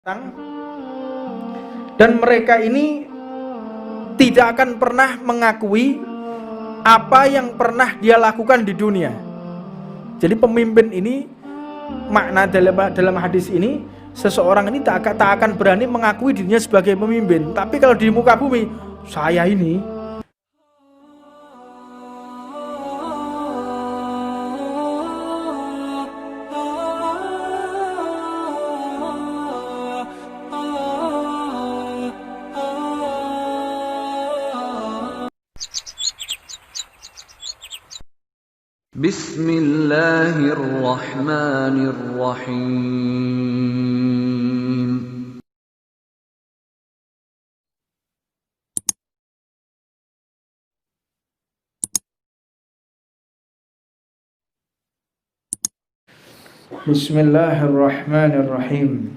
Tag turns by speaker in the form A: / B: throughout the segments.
A: dan mereka ini tidak akan pernah mengakui apa yang pernah dia lakukan di dunia. Jadi pemimpin ini, makna dalam hadis ini, seseorang ini tak akan berani mengakui dirinya sebagai pemimpin. Tapi kalau di muka bumi, saya ini
B: Bismillahirrahmanirrahim.
A: Bismillahirrahmanirrahim.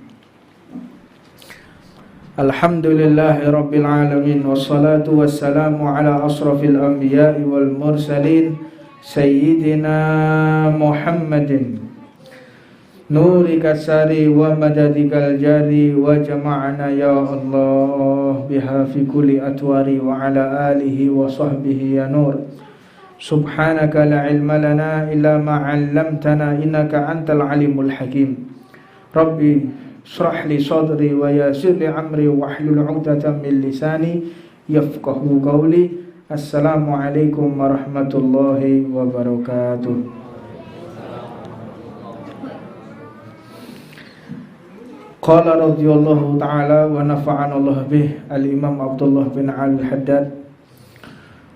A: Alhamdulillahi rabbil alamin, wassalatu wassalamu ala asrafil anbiya'i wal mursalin Sayyidina Muhammadin nurika sari wa madadikal jari wa jama'ana ya Allah biha fi kulli atwari wa ala alihi wa sahbihi ya nur. Subhanaka la ilma lana illa ma 'allamtana innaka antal alimul hakim. Rabbi shrah li sadri wa yassir li amri wahlul 'uqdatam min lisani yafqahu qawli. Assalamualaikum warahmatullahi wabarakatuh. Qala radhiyallahu ta'ala wa nafa'ana Allah bih Al-Imam Abdullah bin Al-Haddad.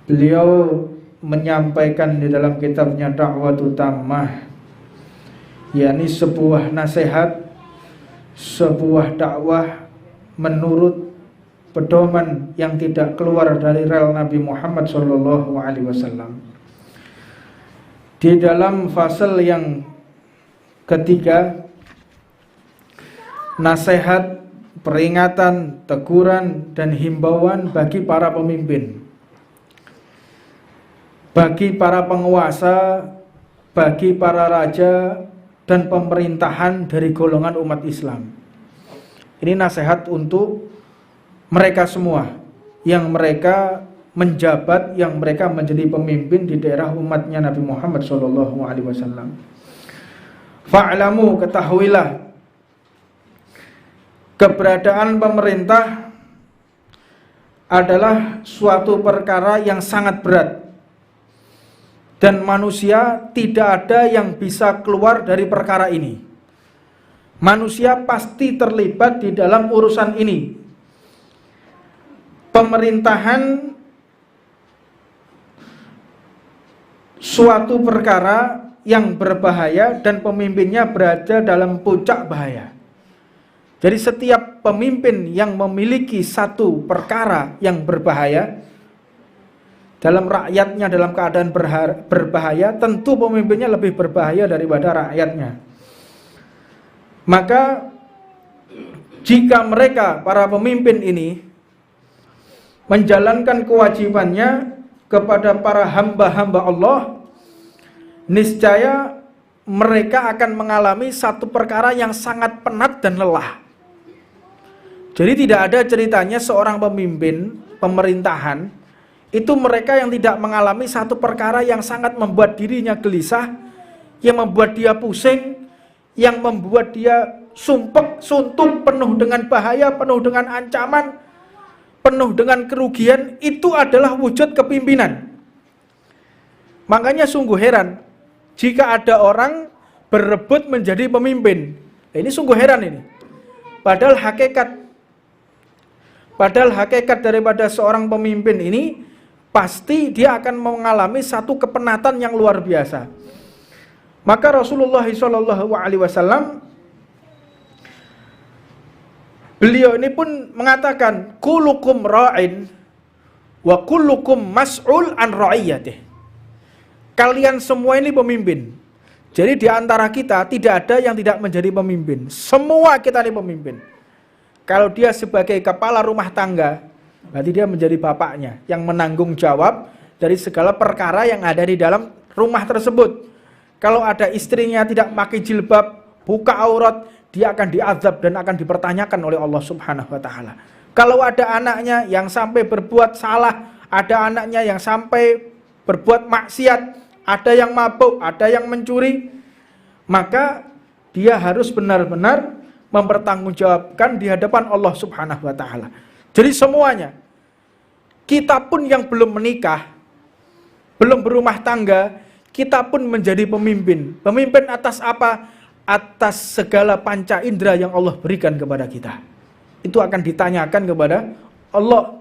A: Beliau menyampaikan di dalam kitabnya Da'watut Tammah, yakni sebuah nasihat, sebuah dakwah menurut pedoman yang tidak keluar dari rel Nabi Muhammad SAW. Di dalam fasal yang ketiga, nasihat, peringatan, teguran, dan himbauan bagi para pemimpin, bagi para penguasa, bagi para raja dan pemerintahan dari golongan umat Islam. Ini nasihat untuk mereka semua yang mereka menjabat, yang mereka menjadi pemimpin di daerah umatnya Nabi Muhammad SAW. Fa'lamu, ketahuilah, keberadaan pemerintah adalah suatu perkara yang sangat berat, dan manusia tidak ada yang bisa keluar dari perkara ini. Manusia pasti terlibat di dalam urusan ini. Pemerintahan suatu perkara yang berbahaya dan pemimpinnya berada dalam puncak bahaya. Jadi setiap pemimpin yang memiliki satu perkara yang berbahaya dalam rakyatnya, dalam keadaan berbahaya, tentu pemimpinnya lebih berbahaya daripada rakyatnya. Maka jika mereka, para pemimpin ini, menjalankan kewajibannya kepada para hamba-hamba Allah, niscaya mereka akan mengalami satu perkara yang sangat penat dan lelah. Jadi tidak ada ceritanya seorang pemimpin pemerintahan itu mereka yang tidak mengalami satu perkara yang sangat membuat dirinya gelisah, yang membuat dia pusing, yang membuat dia sumpek, suntuk, penuh dengan bahaya, penuh dengan ancaman, penuh dengan kerugian. Itu adalah wujud kepimpinan. Makanya sungguh heran jika ada orang berebut menjadi pemimpin. Ini sungguh heran ini. Padahal hakikat daripada seorang pemimpin ini pasti dia akan mengalami satu kepenatan yang luar biasa. Maka Rasulullah SAW, beliau ini pun mengatakan, kullukum ra'in wa kullukum mas'ul an ra'iyatih. Kalian semua ini pemimpin. Jadi di antara kita tidak ada yang tidak menjadi pemimpin. Semua kita ini pemimpin. Kalau dia sebagai kepala rumah tangga, berarti dia menjadi bapaknya yang menanggung jawab dari segala perkara yang ada di dalam rumah tersebut. Kalau ada istrinya tidak pakai jilbab, buka aurat, dia akan diazab dan akan dipertanyakan oleh Allah Subhanahu wa taala. Kalau ada anaknya yang sampai berbuat salah, ada anaknya yang sampai berbuat maksiat, ada yang mabuk, ada yang mencuri, maka dia harus benar-benar mempertanggungjawabkan di hadapan Allah Subhanahu wa taala. Jadi semuanya, kita pun yang belum menikah, belum berumah tangga, kita pun menjadi pemimpin. Pemimpin atas apa? Atas segala panca indera yang Allah berikan kepada kita. Itu akan ditanyakan kepada Allah.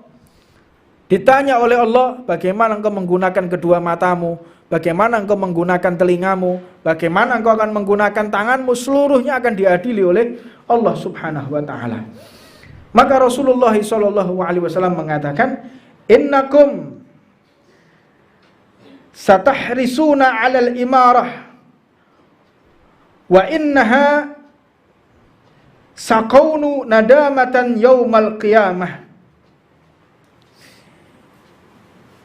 A: Ditanya oleh Allah, bagaimana engkau menggunakan kedua matamu, bagaimana engkau menggunakan telingamu, bagaimana engkau akan menggunakan tanganmu, seluruhnya akan diadili oleh Allah Subhanahu wa taala. Maka Rasulullah SAW mengatakan, innakum satahrisuna 'alal imarah wa innaha saqawnu nadamatan yaumal qiyamah.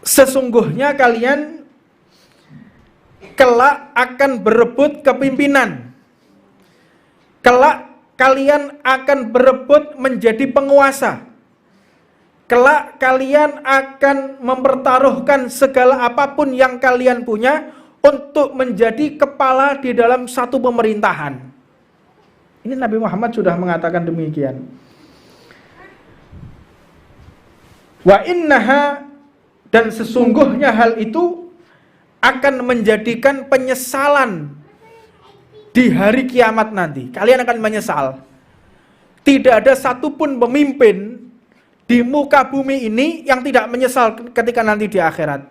A: Sesungguhnya kalian kelak akan berebut kepimpinan. Kelak kalian akan berebut menjadi penguasa. Kelak kalian akan mempertaruhkan segala apapun yang kalian punya untuk menjadi kepala di dalam satu pemerintahan. Ini Nabi Muhammad sudah mengatakan demikian. Wa innaha, dan sesungguhnya hal itu akan menjadikan penyesalan di hari kiamat nanti. Kalian akan menyesal. Tidak ada satupun pemimpin di muka bumi ini yang tidak menyesal ketika nanti di akhirat.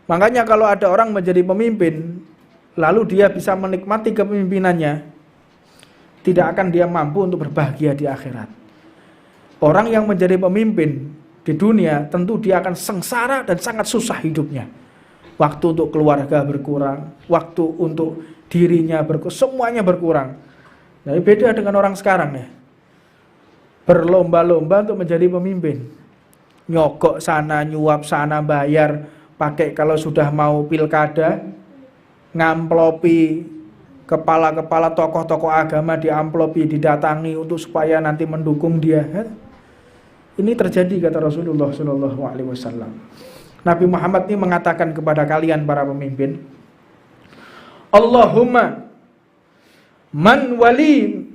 A: Makanya kalau ada orang menjadi pemimpin, lalu dia bisa menikmati kepemimpinannya, tidak akan dia mampu untuk berbahagia di akhirat. Orang yang menjadi pemimpin di dunia, tentu dia akan sengsara dan sangat susah hidupnya. Waktu untuk keluarga berkurang, waktu untuk dirinya berkurang, semuanya berkurang. Nah, beda dengan orang sekarang ya. Berlomba-lomba untuk menjadi pemimpin. Nyogok sana, nyuap sana, bayar, pakai kalau sudah mau pilkada, ngamplopi kepala-kepala tokoh-tokoh agama, diamplopi, didatangi untuk supaya nanti mendukung dia. Ini terjadi kata Rasulullah SAW. Nabi Muhammad ini mengatakan kepada kalian para pemimpin, Allahumma man wali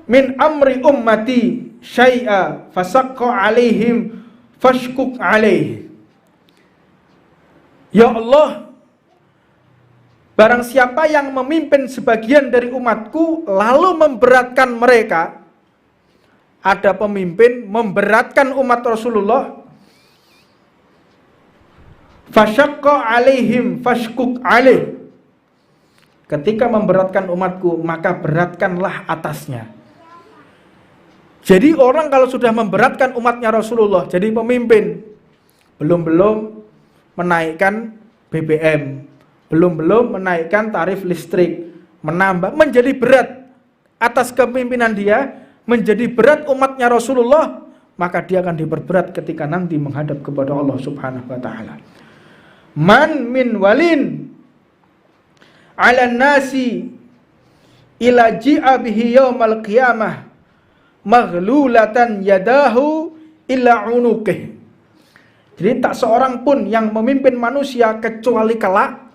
A: min amri ummati syai'a fasaqqa alaihim fashkuk alaih. Ya Allah, barang siapa yang memimpin sebagian dari umatku lalu memberatkan mereka, ada pemimpin memberatkan umat Rasulullah, fashaqqa alaihim fashkuk alaih. Ketika memberatkan umatku, maka beratkanlah atasnya. Jadi orang kalau sudah memberatkan umatnya Rasulullah, jadi pemimpin, belum menaikkan BBM, belum menaikkan tarif listrik, menambah, menjadi berat atas kepemimpinan dia, menjadi berat umatnya Rasulullah, maka dia akan diperberat ketika nanti menghadap kepada Allah Subhanahu wa taala. Man min walin 'ala nasi ila ji'a bihi yaumal qiyamah maghlulatan yadahu illa unuqih. Jadi tak seorang pun yang memimpin manusia kecuali kelak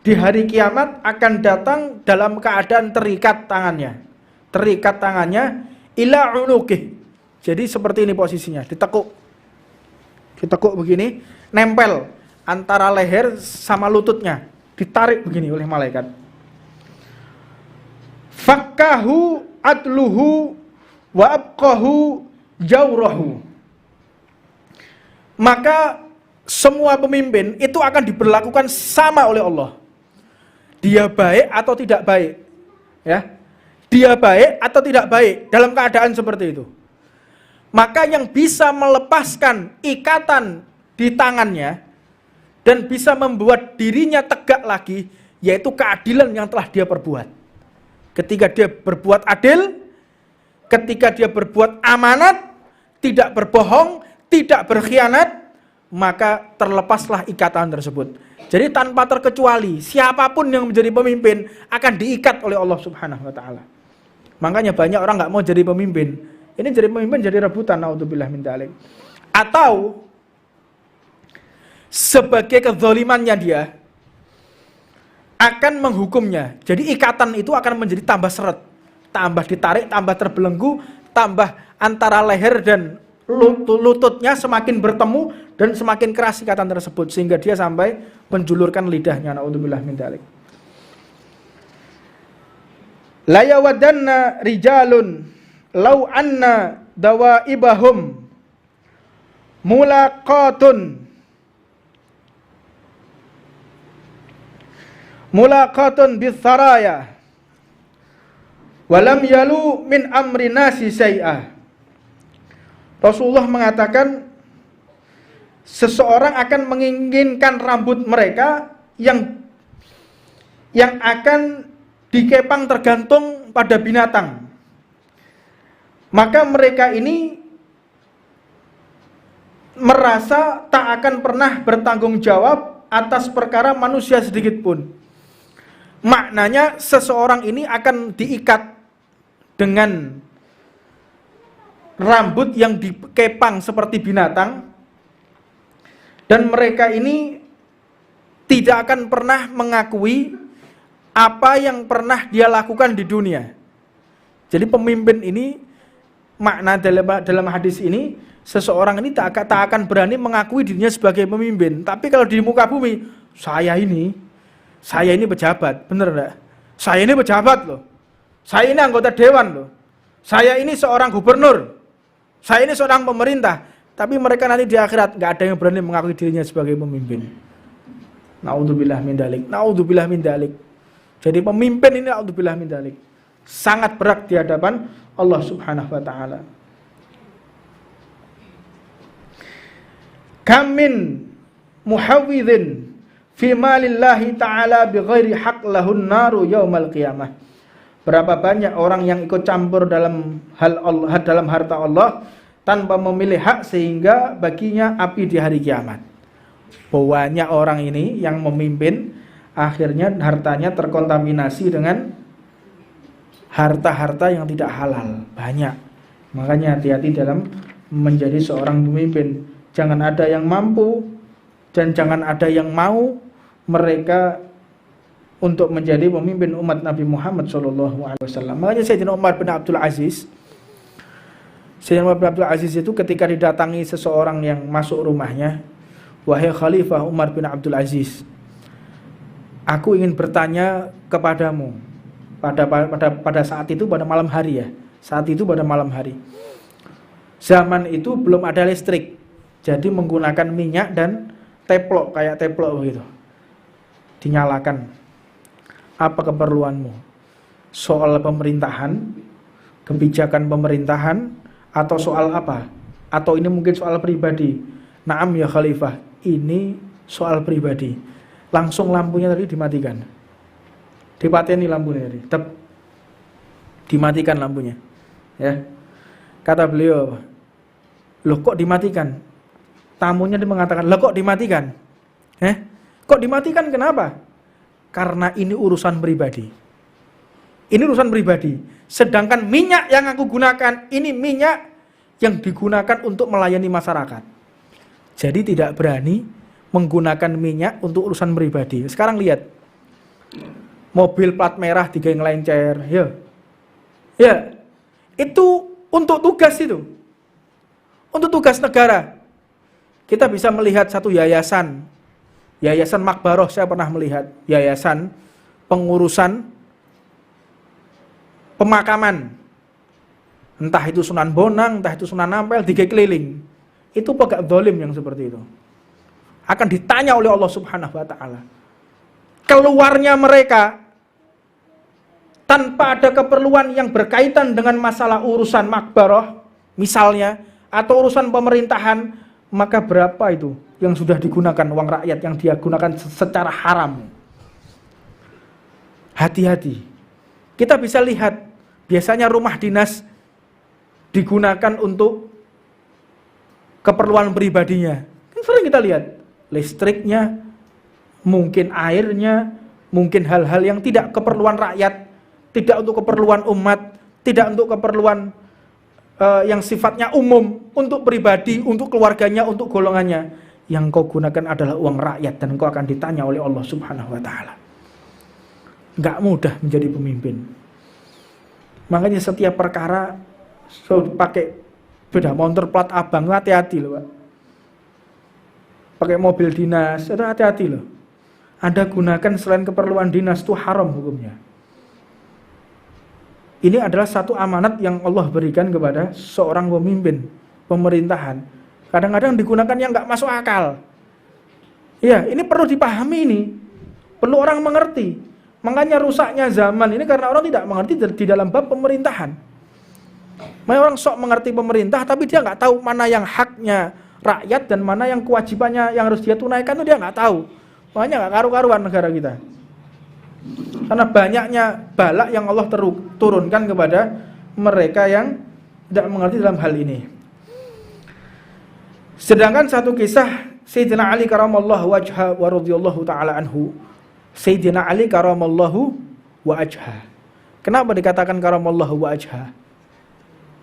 A: di hari kiamat akan datang dalam keadaan terikat tangannya. Terikat tangannya illa unuqih. Jadi seperti ini posisinya, ditekuk. Ditekuk begini, nempel antara leher sama lututnya, ditarik begini oleh malaikat. Fakkahu adluhu wa abqahu jawrahu. Maka semua pemimpin itu akan diberlakukan sama oleh Allah. Dia baik atau tidak baik, ya. Dia baik atau tidak baik dalam keadaan seperti itu. Maka yang bisa melepaskan ikatan di tangannya dan bisa membuat dirinya tegak lagi, yaitu keadilan yang telah dia perbuat. Ketika dia berbuat adil, ketika dia berbuat amanat, tidak berbohong, tidak berkhianat, maka terlepaslah ikatan tersebut. Jadi tanpa terkecuali, siapapun yang menjadi pemimpin akan diikat oleh Allah Subhanahu wa taala. Makanya banyak orang nggak mau jadi pemimpin. Ini jadi pemimpin jadi rebutan, naudzubillah min dzalik. Atau sebagai kezalimannya dia akan menghukumnya. Jadi ikatan itu akan menjadi tambah seret, tambah ditarik, tambah terbelenggu, tambah antara leher dan lututnya semakin bertemu dan semakin keras ikatan tersebut sehingga dia sampai menjulurkan lidahnya, naudzubillah min dzalik. La yawadanna rijalun law anna dawaibahum mulaqatun bitharaya walam yalu min amri nasi syai'ah. Rasulullah mengatakan seseorang akan menginginkan rambut mereka yang akan dikepang tergantung pada binatang. Maka mereka ini merasa tak akan pernah bertanggung jawab atas perkara manusia sedikit pun. Maknanya seseorang ini akan diikat dengan rambut yang dikepang seperti binatang, dan mereka ini tidak akan pernah mengakui apa yang pernah dia lakukan di dunia. Jadi pemimpin ini, makna dalam hadis ini, seseorang ini tak akan berani mengakui dirinya sebagai pemimpin. Tapi kalau di muka bumi, saya ini pejabat, bener enggak? Saya ini pejabat loh. Saya ini anggota dewan loh. Saya ini seorang gubernur. Saya ini seorang pemerintah. Tapi mereka nanti di akhirat nggak ada yang berani mengakui dirinya sebagai pemimpin. Naudzubillah min dzalik. Naudzubillah min dzalik. Jadi pemimpin ini naudzubillah min dzalik sangat berat di hadapan Allah Subhanahu wa taala. Kam min muhawwidhin fi malillahi ta'ala bighairi haq lahun naru yaumal qiyamah. Berapa banyak orang yang ikut campur dalam dalam harta Allah tanpa memilih hak sehingga baginya api di hari kiamat. Banyak orang ini yang memimpin akhirnya hartanya terkontaminasi dengan harta-harta yang tidak halal. Banyak. Makanya hati-hati dalam menjadi seorang pemimpin. Jangan ada yang mampu dan jangan ada yang mau mereka untuk menjadi pemimpin umat Nabi Muhammad SAW. Makanya Sayyidina Umar bin Abdul Aziz itu ketika didatangi seseorang yang masuk rumahnya, wahai Khalifah Umar bin Abdul Aziz, aku ingin bertanya kepadamu pada saat itu, pada malam hari ya. Saat itu pada malam hari. Zaman itu belum ada listrik. Jadi menggunakan minyak dan teplok, kayak teplok begitu. Dinyalakan. Apa keperluanmu? Soal pemerintahan, kebijakan pemerintahan, atau soal apa? Atau ini mungkin soal pribadi? Naam ya Khalifah, ini soal pribadi. Langsung lampunya tadi dimatikan. Dipateni lampunya tadi. Dimatikan lampunya. Ya. Kata beliau, loh kok dimatikan? Tamunya dia mengatakan, loh kok dimatikan? Kok dimatikan kenapa? Karena ini urusan pribadi. Ini urusan pribadi. Sedangkan minyak yang aku gunakan, ini minyak yang digunakan untuk melayani masyarakat. Jadi tidak berani menggunakan minyak untuk urusan pribadi. Sekarang lihat, mobil plat merah digeng lencer, ya, itu untuk tugas itu, untuk tugas negara. Kita bisa melihat satu yayasan Makbaroh, saya pernah melihat yayasan pengurusan pemakaman, entah itu Sunan Bonang, entah itu Sunan Ampel, digeng keliling. Itu pegawai zalim yang seperti itu. Akan ditanya oleh Allah Subhanahu wa taala. Keluarnya mereka tanpa ada keperluan yang berkaitan dengan masalah urusan makbaroh misalnya, atau urusan pemerintahan, maka berapa itu yang sudah digunakan uang rakyat yang dia gunakan secara haram. Hati-hati. Kita bisa lihat biasanya rumah dinas digunakan untuk keperluan pribadinya. sering kita lihat. Listriknya, mungkin airnya, mungkin hal-hal yang tidak keperluan rakyat, tidak untuk keperluan umat, tidak untuk keperluan yang sifatnya umum, untuk pribadi, untuk keluarganya, untuk golongannya. Yang kau gunakan adalah uang rakyat dan kau akan ditanya oleh Allah Subhanahu wa Ta'ala. Nggak mudah menjadi pemimpin. Makanya setiap perkara pakai beda motor plat abang, hati-hati loh Pak. Pakai mobil dinas, itu hati-hati loh. Anda gunakan selain keperluan dinas itu haram hukumnya. Ini adalah satu amanat yang Allah berikan kepada seorang pemimpin pemerintahan. Kadang-kadang digunakan yang nggak masuk akal. Ya, ini perlu dipahami ini. Perlu orang mengerti. Makanya rusaknya zaman ini karena orang tidak mengerti di dalam bab pemerintahan. Makanya orang sok mengerti pemerintah tapi dia nggak tahu mana yang haknya rakyat dan mana yang kewajibannya yang harus dia tunaikan itu dia nggak tahu. Makanya nggak karu-karuan negara kita. Karena banyaknya balak yang Allah turunkan kepada mereka yang tidak mengerti dalam hal ini. Sedangkan satu kisah Sayyidina Ali karamallahu wajha wa radhiyallahu ta'ala anhu. Sayyidina Ali karamallahu wajha. Kenapa dikatakan karamallahu wajha?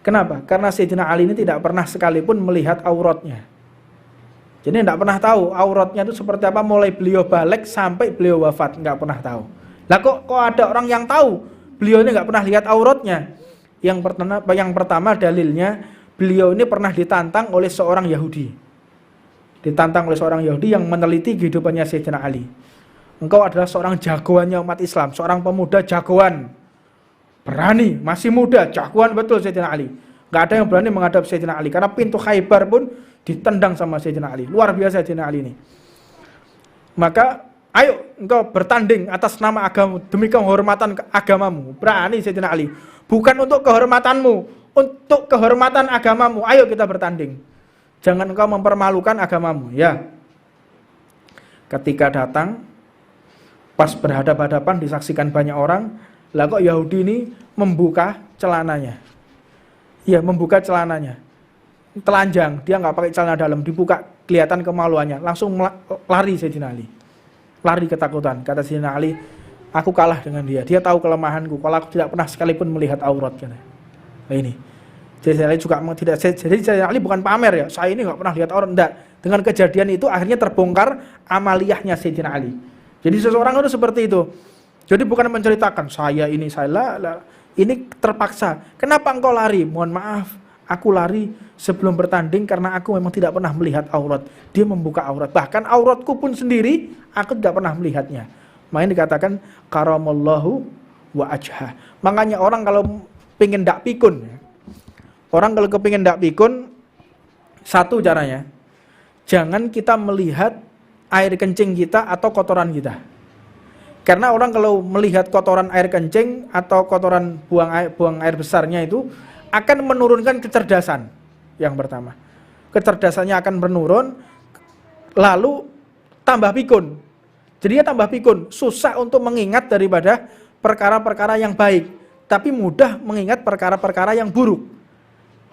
A: Kenapa? Karena Sayyidina Ali ini tidak pernah sekalipun melihat auratnya. Jadi tidak pernah tahu auratnya itu seperti apa mulai beliau balik sampai beliau wafat, nggak pernah tahu. Lah kok ada orang yang tahu beliau ini nggak pernah lihat auratnya? Yang pertama dalilnya beliau ini pernah ditantang oleh seorang Yahudi. Ditantang oleh seorang Yahudi yang meneliti kehidupannya Sayyidina Ali. Engkau adalah seorang jagoannya umat Islam, seorang pemuda jagoan. Berani, masih muda, jagoan betul Sayyidina Ali. Nggak ada yang berani menghadap Sayyidina Ali karena pintu Khaybar pun ditendang sama Sayyidina Ali. Luar biasa Sayyidina Ali ini. Maka ayo engkau bertanding atas nama agamamu demi kehormatan agamamu. Berani Sayyidina Ali. Bukan untuk kehormatanmu, untuk kehormatan agamamu. Ayo kita bertanding. Jangan engkau mempermalukan agamamu, ya. Ketika datang, pas berhadapan-hadapan disaksikan banyak orang, lah kok Yahudi ini membuka celananya. Ya, membuka celananya. Telanjang, dia nggak pakai celana dalam, dibuka, kelihatan kemaluannya. Langsung lari Sayyidina Ali. Lari ketakutan. Kata Sayyidina Ali, aku kalah dengan dia. Dia tahu kelemahanku. Kalau aku tidak pernah sekalipun melihat aurat. Nah ini. Jadi Sayyidina Ali juga tidak. Jadi Sayyidina Ali bukan pamer ya. Saya ini nggak pernah lihat aurat. Enggak. Dengan kejadian itu akhirnya terbongkar amaliyahnya Sayyidina Ali. Jadi seseorang itu seperti itu. Jadi bukan menceritakan saya ini ini terpaksa. Kenapa engkau lari? Mohon maaf, aku lari sebelum bertanding karena aku memang tidak pernah melihat aurat. Dia membuka aurat. Bahkan auratku pun sendiri aku tidak pernah melihatnya. Makanya dikatakan karamallahu wa ajha. Makanya orang kalau pengen dak pikun, orang kalau kepingin dak pikun, satu caranya, jangan kita melihat air kencing kita atau kotoran kita. Karena orang kalau melihat kotoran air kencing atau kotoran buang air besarnya itu akan menurunkan kecerdasan. Yang pertama, kecerdasannya akan menurun, lalu tambah pikun. Jadinya tambah pikun, susah untuk mengingat daripada perkara-perkara yang baik, tapi mudah mengingat perkara-perkara yang buruk.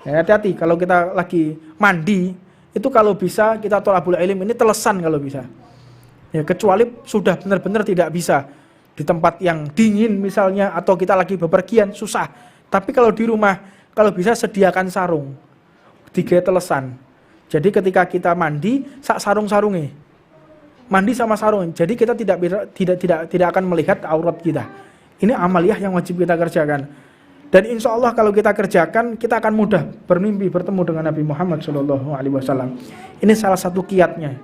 A: Ya, hati-hati kalau kita lagi mandi, itu kalau bisa kita thalabul ilm ini telesan kalau bisa. Ya, kecuali sudah benar-benar tidak bisa di tempat yang dingin misalnya atau kita lagi bepergian susah. Tapi kalau di rumah kalau bisa sediakan sarung 3 telesan. Jadi ketika kita mandi sak sarung-sarunge. Mandi sama sarung. Jadi kita tidak akan melihat aurat kita. Ini amaliyah yang wajib kita kerjakan. Dan insya Allah kalau kita kerjakan kita akan mudah bermimpi bertemu dengan Nabi Muhammad SAW. Ini salah satu kiatnya.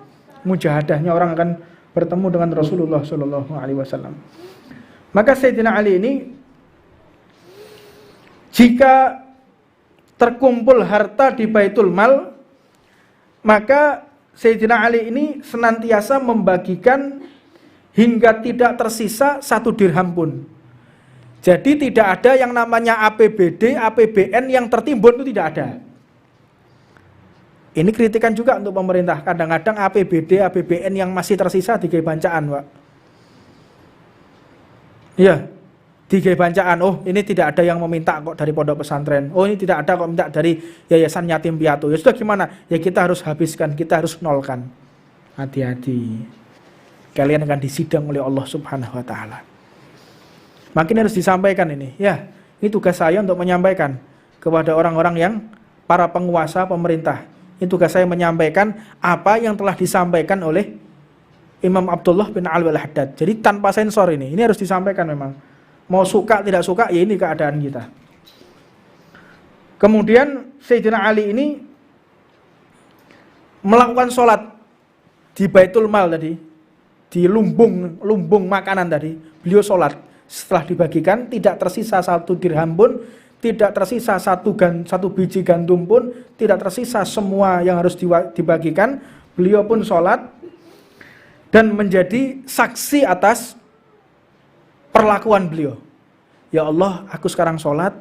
A: Mujahadahnya orang akan bertemu dengan Rasulullah SAW. Maka Sayyidina Ali ini jika terkumpul harta di Baitul Mal, maka Sayyidina Ali ini senantiasa membagikan hingga tidak tersisa 1 dirham pun. Jadi tidak ada yang namanya APBD, APBN yang tertimbun, itu tidak ada. Ini kritikan juga untuk pemerintah. Kadang-kadang APBD, APBN yang masih tersisa digawe bancaan, Pak. Iya, Digawe bancaan, oh ini tidak ada yang meminta kok dari pondok pesantren. Oh ini tidak ada kok minta dari yayasan yatim piatu. Ya sudah gimana? Ya kita harus habiskan, kita harus nolkan. Hati-hati. Kalian akan disidang oleh Allah Subhanahu wa taala. Makin harus disampaikan ini. Ya, ini tugas saya untuk menyampaikan kepada orang-orang yang para penguasa pemerintah. Ini tugas saya menyampaikan apa yang telah disampaikan oleh Imam Abdullah bin Alwi al-Haddad. Jadi tanpa sensor ini harus disampaikan memang. Mau suka tidak suka, ya ini keadaan kita. Kemudian Sayyidina Ali ini melakukan sholat di Baitul Mal tadi, di lumbung makanan tadi. Beliau sholat, setelah dibagikan tidak tersisa 1 dirham pun, tidak tersisa satu biji gandum pun, tidak tersisa semua yang harus dibagikan. Beliau pun sholat dan menjadi saksi atas perlakuan beliau. Ya Allah, aku sekarang sholat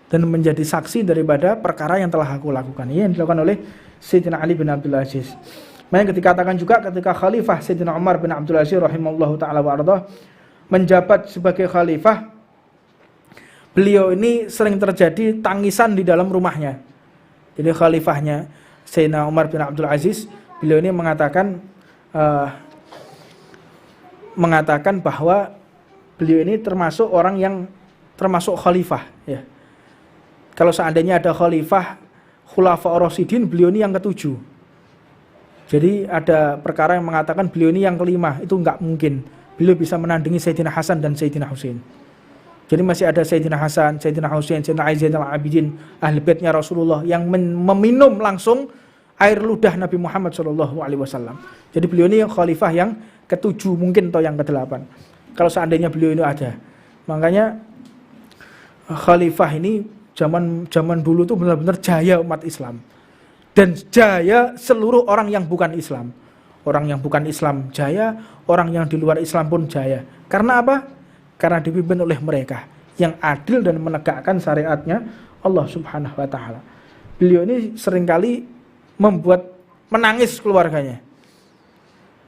A: dan menjadi saksi daripada perkara yang telah aku lakukan. Ini yang dilakukan oleh Sayyidina Ali bin Abdul Aziz. Makanya dikatakan juga ketika Khalifah Sayyidina Umar bin Abdul Aziz rahimahullahu ta'ala wa'ardah menjabat sebagai Khalifah, beliau ini sering terjadi tangisan di dalam rumahnya. Jadi Khalifahnya Sayyidina Umar bin Abdul Aziz, beliau ini mengatakan bahwa beliau ini termasuk orang yang termasuk khalifah ya. Kalau seandainya ada khalifah Khulafa Ar-Rasyidin, beliau ini yang ke-7. Jadi ada perkara yang mengatakan beliau ini yang ke-5, itu enggak mungkin. Beliau bisa menandingi Sayyidina Hasan dan Sayyidina Husain. Jadi masih ada Sayyidina Hasan, Sayyidina Husain, Sayyidina Ali Zainal Abidin, ahli baitnya Rasulullah yang meminum langsung air ludah Nabi Muhammad SAW. Jadi beliau ini khalifah yang ke-7 mungkin atau yang ke-8. Kalau seandainya beliau ini ada. Makanya khalifah ini zaman dulu tuh benar-benar jaya umat Islam. Dan jaya seluruh orang yang bukan Islam. Orang yang bukan Islam jaya, orang yang di luar Islam pun jaya. Karena apa? Karena dipimpin oleh mereka yang adil dan menegakkan syariatnya Allah Subhanahu wa taala. Beliau ini seringkali membuat menangis keluarganya.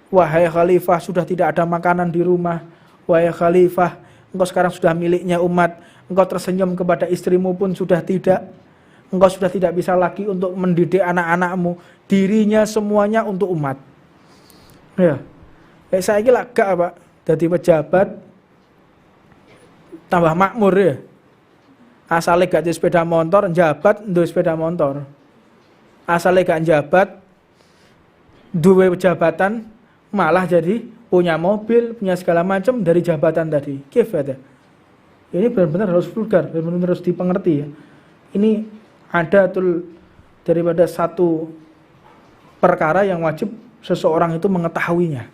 A: Wahai khalifah, sudah tidak ada makanan di rumah. Wahai khalifah, engkau sekarang sudah miliknya umat. Engkau tersenyum kepada istrimu pun sudah tidak. Engkau sudah tidak bisa lagi untuk mendidik anak-anakmu. Dirinya semuanya untuk umat. Ya, saya kira gak Pak, jadi pejabat tambah makmur ya. Asalnya gak di sepeda motor, jabat duwe sepeda motor. Asalnya gak jabat, duwe jabatan, malah jadi punya mobil, punya segala macam dari jabatan tadi. Kifat ya. Ini benar-benar harus vulgar, benar-benar harus dipengerti ya. Ini ada daripada satu perkara yang wajib seseorang itu mengetahuinya.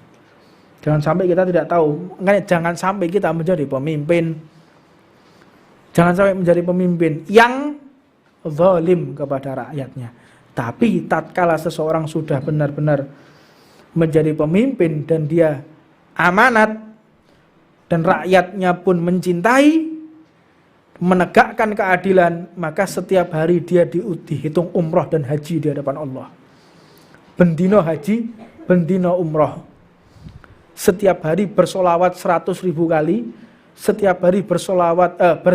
A: Jangan sampai kita tidak tahu. Jangan sampai kita menjadi pemimpin. Jangan sampai menjadi pemimpin yang zalim kepada rakyatnya. Tapi tatkala seseorang sudah benar-benar menjadi pemimpin dan dia amanat dan rakyatnya pun mencintai, menegakkan keadilan, maka setiap hari dia dihitung umroh dan haji di hadapan Allah. Bendino haji, bendino umroh. Setiap hari bersolawat 100.000 kali, setiap hari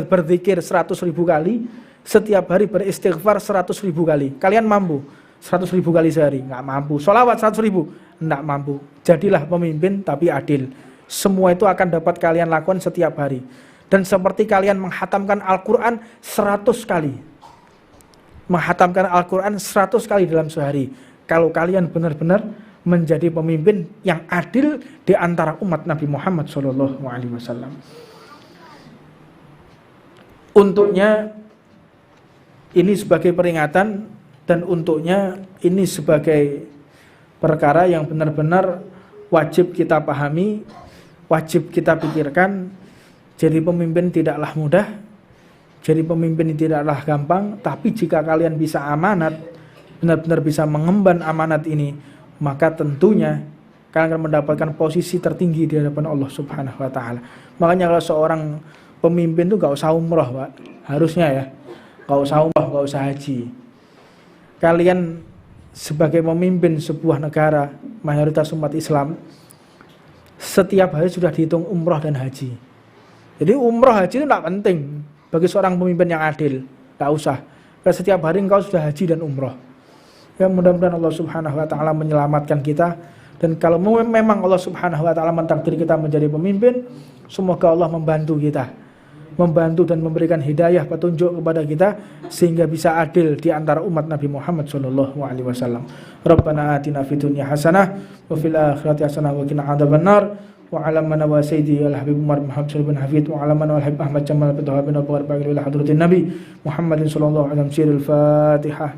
A: berzikir 100.000 kali, setiap hari beristighfar 100.000 kali. Kalian mampu 100.000 kali sehari? Nggak mampu. Solawat 100.000? Nggak mampu. Jadilah pemimpin tapi adil. Semua itu akan dapat kalian lakukan setiap hari. Dan seperti kalian menghatamkan Al-Quran 100 kali. Menghatamkan Al-Quran 100 kali dalam sehari. Kalau kalian benar-benar menjadi pemimpin yang adil di antara umat Nabi Muhammad SAW. Untuknya ini sebagai peringatan dan untuknya ini sebagai perkara yang benar-benar wajib kita pahami, wajib kita pikirkan. Jadi pemimpin tidaklah mudah, jadi pemimpin tidaklah gampang, tapi jika kalian bisa amanat, benar-benar bisa mengemban amanat ini, maka tentunya kalian akan mendapatkan posisi tertinggi di hadapan Allah Subhanahu wa taala. Makanya kalau seorang pemimpin itu gak usah umroh, Pak. Harusnya ya. Gak usah umroh, gak usah haji. Kalian sebagai pemimpin sebuah negara mayoritas umat Islam, setiap hari sudah dihitung umroh dan haji. Jadi umroh haji itu tidak penting bagi seorang pemimpin yang adil. Tidak usah. Karena setiap hari engkau sudah haji dan umroh. Ya, mudah-mudahan Allah Subhanahu wa taala menyelamatkan kita, dan kalau memang Allah Subhanahu wa taala mentakdir kita menjadi pemimpin, semoga Allah membantu kita, membantu dan memberikan hidayah petunjuk kepada kita sehingga bisa adil di antara umat Nabi Muhammad sallallahu alaihi wasallam. Rabbana atina fid dunya hasanah wa fil akhirati hasanah wa qina adzabannar. Wa alamana wa sayyidi al-habib Umar Muhammad bin Hafid wa alamana wal habib Ahmad Jamal bin Tawab bin Abu Bakar ila hadratin Nabi Muhammadin sallallahu alaihi wasallam. Al-Fatihah.